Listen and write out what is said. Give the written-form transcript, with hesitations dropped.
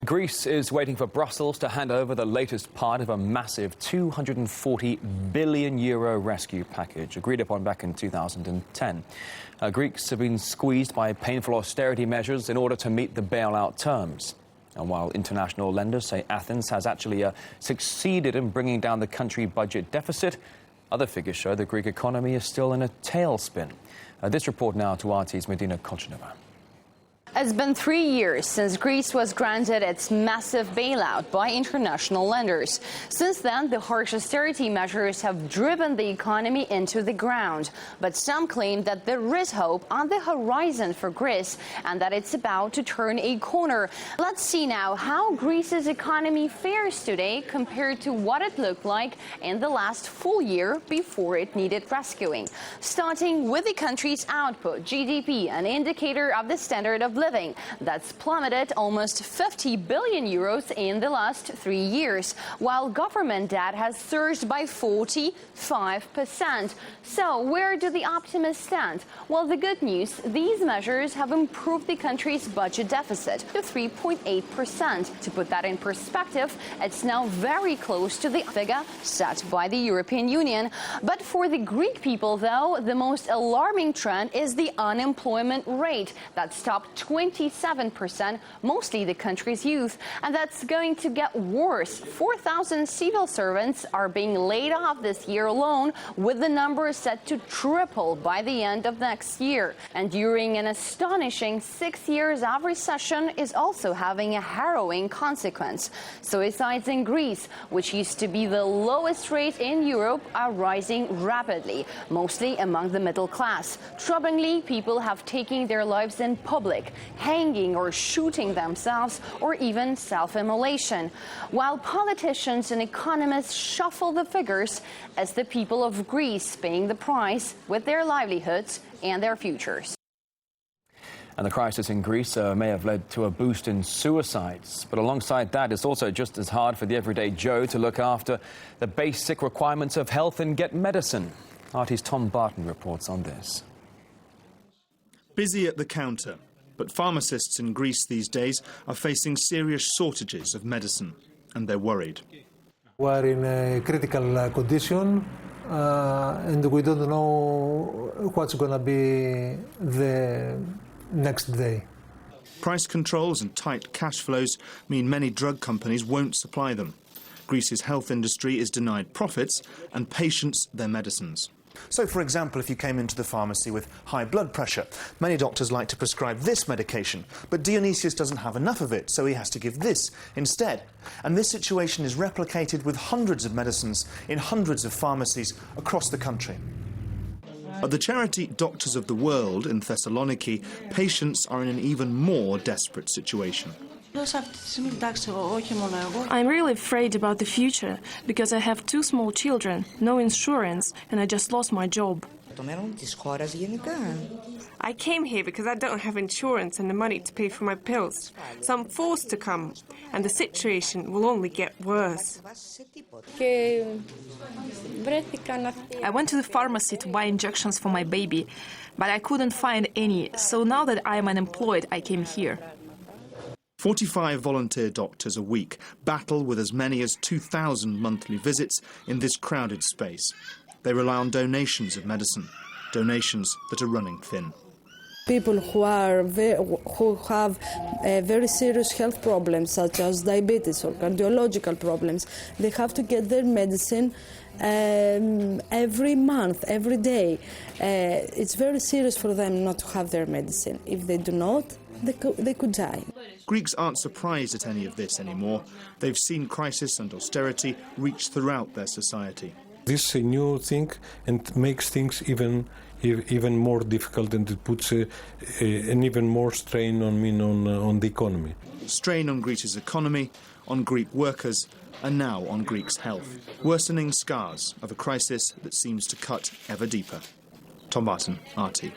Greece is waiting for Brussels to hand over the latest part of a massive €240 billion rescue package agreed upon back in 2010. Greeks have been squeezed by painful austerity measures in order to meet the bailout terms. And while international lenders say Athens has actually succeeded in bringing down the country budget deficit, other figures show the Greek economy is still in a tailspin. This report now to RT's Medina Kolchinova. It's been 3 years since Greece was granted its massive bailout by international lenders. Since then, the harsh austerity measures have driven the economy into the ground. But some claim that there is hope on the horizon for Greece and that it's about to turn a corner. Let's see now how Greece's economy fares today compared to what it looked like in the last full year before it needed rescuing. Starting with the country's output, GDP, an indicator of the standard of living, that's plummeted almost €50 billion in the last 3 years, while government debt has surged by 45%. So where do the optimists stand? Well, the good news, these measures have improved the country's budget deficit to 3.8%. To put that in perspective, it's now very close to the figure set by the European Union. But for the Greek people, though, the most alarming trend is the unemployment rate that's topped 27%, mostly the country's youth, and that's going to get worse. 4,000 civil servants are being laid off this year alone, with the number set to triple by the end of next year. And during an astonishing 6 years of recession is also having a harrowing consequence. Suicides in Greece, which used to be the lowest rate in Europe, are rising rapidly, mostly among the middle class. Troublingly, people have taken their lives in public, hanging or shooting themselves, or even self-immolation. While politicians and economists shuffle the figures, as the people of Greece paying the price with their livelihoods and their futures. And the crisis in Greece may have led to a boost in suicides. But alongside that, it's also just as hard for the everyday Joe to look after the basic requirements of health and get medicine. RT's Tom Barton reports on this. Busy at the counter, but pharmacists in Greece these days are facing serious shortages of medicine, and they're worried. We are in a critical condition, and we don't know what's going to be the next day. Price controls and tight cash flows mean many drug companies won't supply them. Greece's health industry is denied profits and patients their medicines. So, for example, if you came into the pharmacy with high blood pressure, many doctors like to prescribe this medication, but Dionysius doesn't have enough of it, so he has to give this instead. And this situation is replicated with hundreds of medicines in hundreds of pharmacies across the country. At the charity Doctors of the World in Thessaloniki, patients are in an even more desperate situation. I'm really afraid about the future because I have 2 small children, no insurance, and I just lost my job. I came here because I don't have insurance and the money to pay for my pills, so I'm forced to come, and the situation will only get worse. I went to the pharmacy to buy injections for my baby, but I couldn't find any, so now that I am unemployed, I came here. 45 volunteer doctors a week battle with as many as 2,000 monthly visits in this crowded space. They rely on donations of medicine, donations that are running thin. People who have very serious health problems, such as diabetes or cardiological problems, they have to get their medicine every month, every day. It's very serious for them not to have their medicine. If they do not, they could die. Greeks aren't surprised at any of this anymore. They've seen crisis and austerity reach throughout their society. This is a new thing and makes things even more difficult, and it puts an even more strain on the economy. Strain on Greece's economy, on Greek workers, and now on Greeks' health. Worsening scars of a crisis that seems to cut ever deeper. Tom Barton, RT.